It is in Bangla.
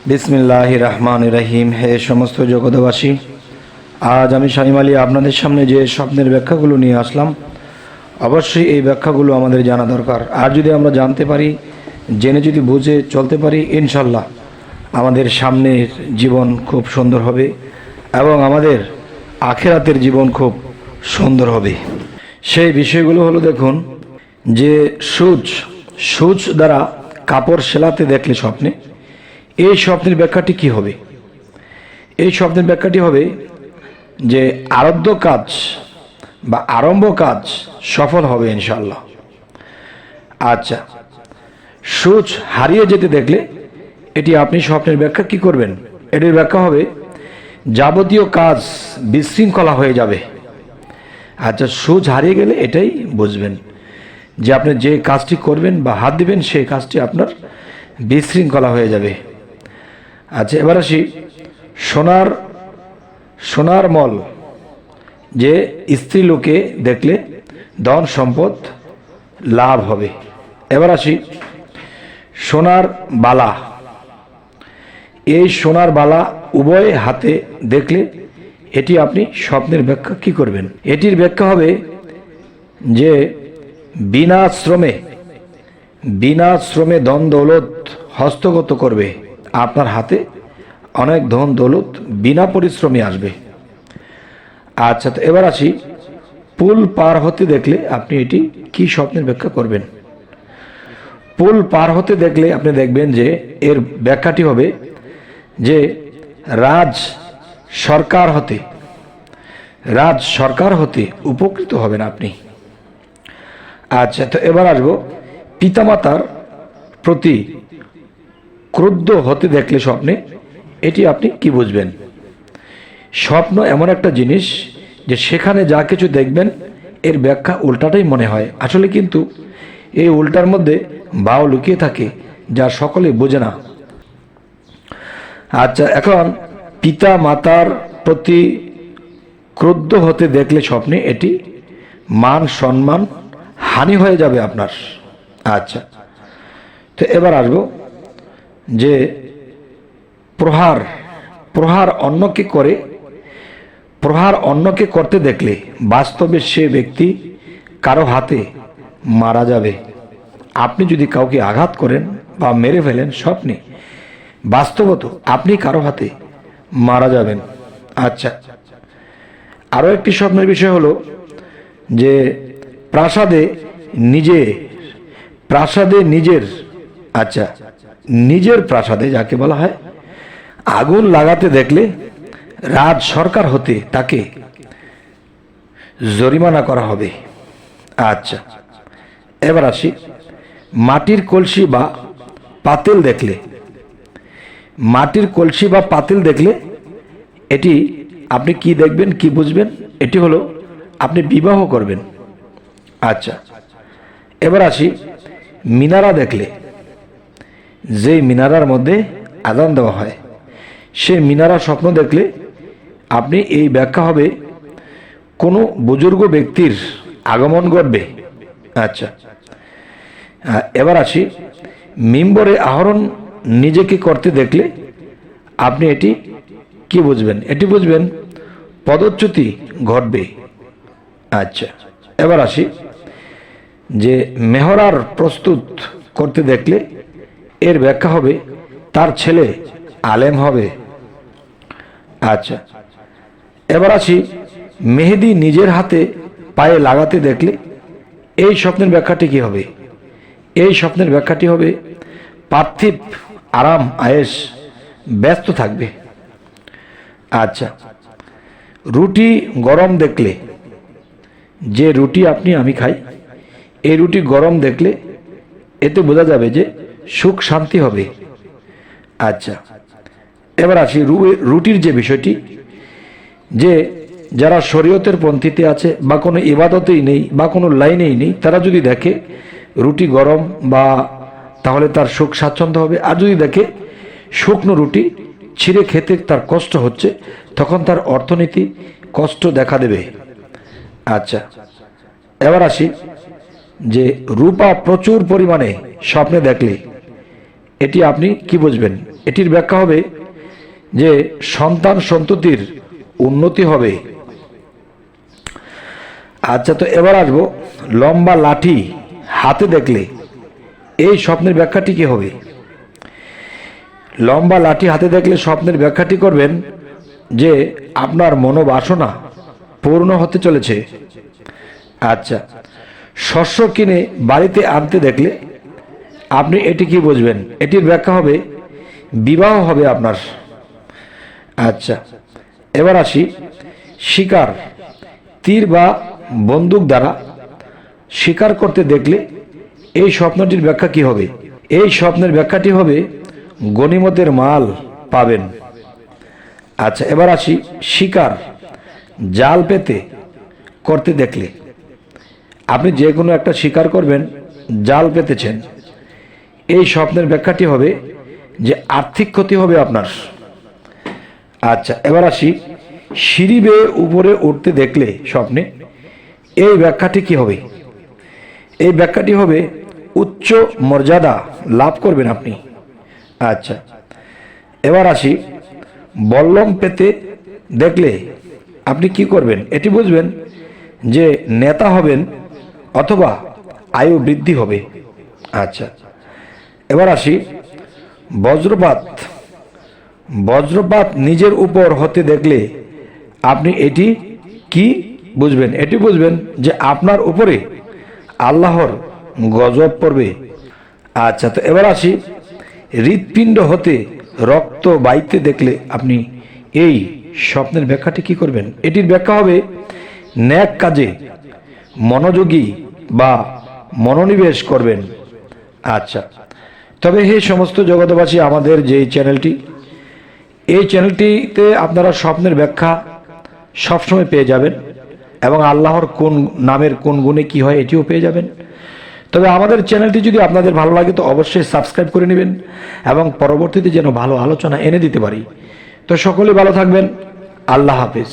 বিসমিল্লাহির রহমানির রহিম। হে সমস্ত জগৎবাসী, আজ আমি শামীম আলী আপনাদের সামনে যে স্বপ্নের ব্যাখ্যাগুলো নিয়ে আসলাম, অবশ্যই এই ব্যাখ্যাগুলো আমাদের জানা দরকার। আর যদি আমরা জানতে পারি, জেনে যদি বুঝে চলতে পারি, ইনশাল্লাহ আমাদের সামনের জীবন খুব সুন্দর হবে এবং আমাদের আখিরাতের জীবন খুব সুন্দর হবে। সেই বিষয়গুলো হলো, দেখুন যে সূচ দ্বারা কাপড় সেলাতে দেখলে স্বপ্নে, এই স্বপ্নের ব্যাখ্যাটি কি হবে? এই স্বপ্নের ব্যাখ্যাটি হবে যে আরব্ধ কাজ বা আরম্ভ কাজ সফল হবে ইনশাআল্লাহ। আচ্ছা, সূচ হারিয়ে যেতে দেখলে এটি আপনি স্বপ্নের ব্যাখ্যা কি করবেন? এটির ব্যাখ্যা হবে যাবতীয় কাজ বিশৃঙ্খলা হয়ে যাবে। আচ্ছা, সূচ হারিয়ে গেলে এটাই বুঝবেন যে আপনি যে কাজটি করবেন বা হাত দিবেন সেই কাজটি আপনার বিশৃঙ্খলা হয়ে যাবে। আচ্ছা, এবার আসি সোনার মল, যে স্ত্রী লোকে দেখলে ধন সম্পদ লাভ হবে। এবার আসি সোনার বালা, এই সোনার বালা উভয় হাতে দেখলে এটি আপনি স্বপ্নের ব্যাখ্যা কি করবেন? এটির ব্যাখ্যা হবে যে বিনা শ্রমে ধন দৌলত হস্তগত করবে, আপনার হাতে অনেক ধন দৌলত বিনা পরিশ্রমে আসবে। আচ্ছা, তো এবার আসি পুল পার হতে দেখলে আপনি এটি কি স্বপ্নের ব্যাখ্যা করবেন? পুল পার হতে দেখলে আপনি দেখবেন যে এর ব্যাখ্যাটি হবে যে রাজ সরকার হতে উপকৃত হবেন আপনি। আচ্ছা, তো এবার আসবো পিতামাতার প্রতি ক্রুদ্ধ হতে দেখলে স্বপ্নে, এটি আপনি কি বুঝবেন? স্বপ্ন এমন একটা জিনিস যে সেখানে যা কিছু দেখবেন এর ব্যাখ্যা উল্টাটাই মনে হয়, আসলে কিন্তু এই উল্টার মধ্যে ভাও লুকিয়ে থাকে যা সকলে বোঝে না। আচ্ছা, এখন পিতা মাতার প্রতি ক্রুদ্ধ হতে দেখলে স্বপ্নে এটি মান সম্মান হানি হয়ে যাবে আপনার। আচ্ছা, তো এবার আসবো যে প্রহার অন্যকে করতে দেখলে বাস্তবে সে ব্যক্তি কারো হাতে মারা যাবে। আপনি যদি কাউকে আঘাত করেন বা মেরে ফেলেন স্বপ্নে, বাস্তবত আপনি কারো হাতে মারা যাবেন। আচ্ছা, আরও একটি স্বপ্নের বিষয় হলো যে প্রাসাদে নিজের প্রাসাদে যাকে বলা হয় আগুন লাগাতে দেখলে রাজ সরকার হতে তাকে জরিমানা করা হবে। আচ্ছা, এবার আসি মাটির কলসি বা পাতিল দেখলে এটি আপনি কি দেখবেন, কি বুঝবেন? এটি হলো আপনি বিবাহ করবেন। আচ্ছা, এবার আসি মিনারা দেখলে, যেই মিনারার মধ্যে আযান দেওয়া হয় সেই মিনারা স্বপ্ন দেখলে আপনি এই ব্যাখ্যা হবে কোনো বুজুর্গ ব্যক্তির আগমন ঘটবে। আচ্ছা, এবার আসি মিম্বরে আহরণ নিজেকে করতে দেখলে আপনি এটি কি বুঝবেন? এটি বুঝবেন পদচ্যুতি ঘটবে। আচ্ছা, এবার আসি যে মেহরার প্রস্তুত করতে দেখলে এর ব্যাখ্যা হবে তার ছেলে আলেম হবে। আচ্ছা, এবার আসি মেহেদি নিজের হাতে পায়ে লাগাতে দেখলে এই স্বপ্নের ব্যাখ্যাটি কি হবে? এই স্বপ্নের ব্যাখ্যাটি হবে পার্থিব আরাম আয়েশ ব্যস্ত থাকবে। আচ্ছা, রুটি গরম দেখলে, যে রুটি আমি খাই, এই রুটি গরম দেখলে এতে বোঝা যাবে যে সুখ শান্তি হবে। আচ্ছা, এবার আসি রুটির যে বিষয়টি, যে যারা শরীয়তের পন্থীতে আছে বা কোনো ইবাদতেই নেই বা কোনো লাইনেই নেই, তারা যদি দেখে রুটি গরম বা তাহলে তার সুখ স্বাচ্ছন্দ্য হবে। আর যদি দেখে শুকনো রুটি ছিঁড়ে খেতে তার কষ্ট হচ্ছে, তখন তার অর্থনীতি কষ্ট দেখা দেবে। আচ্ছা, এবার আসি যে রূপা প্রচুর পরিমাণে স্বপ্নে দেখলে এটি আপনি কি বুঝবেন? এটির ব্যাখ্যা হবে যে সন্তান সন্ততির উন্নতি হবে। আচ্ছা, তো এবার আসবো লম্বা লাঠি হাতে দেখলে এই স্বপ্নের ব্যাখ্যাটি কি হবে? লম্বা লাঠি হাতে দেখলে স্বপ্নের ব্যাখ্যাটি করবেন যে আপনার মনোবাসনা পূর্ণ হতে চলেছে। আচ্ছা, শস্য কিনে বাড়িতে আনতে দেখলে আপনি এটি কি বুঝবেন? এটির ব্যাখ্যা হবে বিবাহ হবে আপনার। আচ্ছা, এবার আসি শিকার তীর বা বন্দুক দ্বারা শিকার করতে দেখলে এই স্বপ্নটির ব্যাখ্যা কি হবে? এই স্বপ্নের ব্যাখ্যাটি হবে গনিমতের মাল পাবেন। আচ্ছা, এবার আসি শিকার জাল পেতে করতে দেখলে আপনি যে কোনো একটা শিকার করবেন, জাল পেতেছেন, এই স্বপ্নের ব্যাখ্যাটি হবে যে আর্থিক ক্ষতি হবে আপনার। আচ্ছা, এবার আসি সিঁড়ি বেয়ে উপরে উঠতে দেখলে স্বপ্নে এই ব্যাখ্যাটি কি হবে? এই ব্যাখ্যাটি হবে উচ্চ মর্যাদা লাভ করবেন আপনি। আচ্ছা, এবার আসি বল্লম পেতে দেখলে আপনি কি করবেন? এটি বুঝবেন যে নেতা হবেন অথবা আয়ু বৃদ্ধি হবে। আচ্ছা, এবার আসি বজ্রপাত বজ্রপাত নিজের উপর হতে দেখলে আপনি এটি কি বুঝবেন? এটি বুঝবেন যে আপনার উপরে আল্লাহর গজব পড়বে। আচ্ছা, তো এবার আসি হৃৎপিণ্ড হতে রক্ত বাইতে দেখলে আপনি এই স্বপ্নের ব্যাখ্যাটি কি করবেন? এটির ব্যাখ্যা হবে ন্যাক কাজে মনোযোগী বা মনোনিবেশ করবেন। আচ্ছা, তবে হে সমস্ত জগতবাসী, আমাদের যে চ্যানেলটি, এই চ্যানেলটিতে আপনারা স্বপ্নের ব্যাখ্যা সবসময় পেয়ে যাবেন এবং আল্লাহর কোন নামের কোন গুণে কি হয় এটিও পেয়ে যাবেন। তবে আমাদের চ্যানেলটি যদি আপনাদের ভালো লাগে তো অবশ্যই সাবস্ক্রাইব করে নেবেন এবং পরবর্তীতে যেন ভালো আলোচনা এনে দিতে পারি। তো সকলে ভালো থাকবেন। আল্লাহ হাফেজ।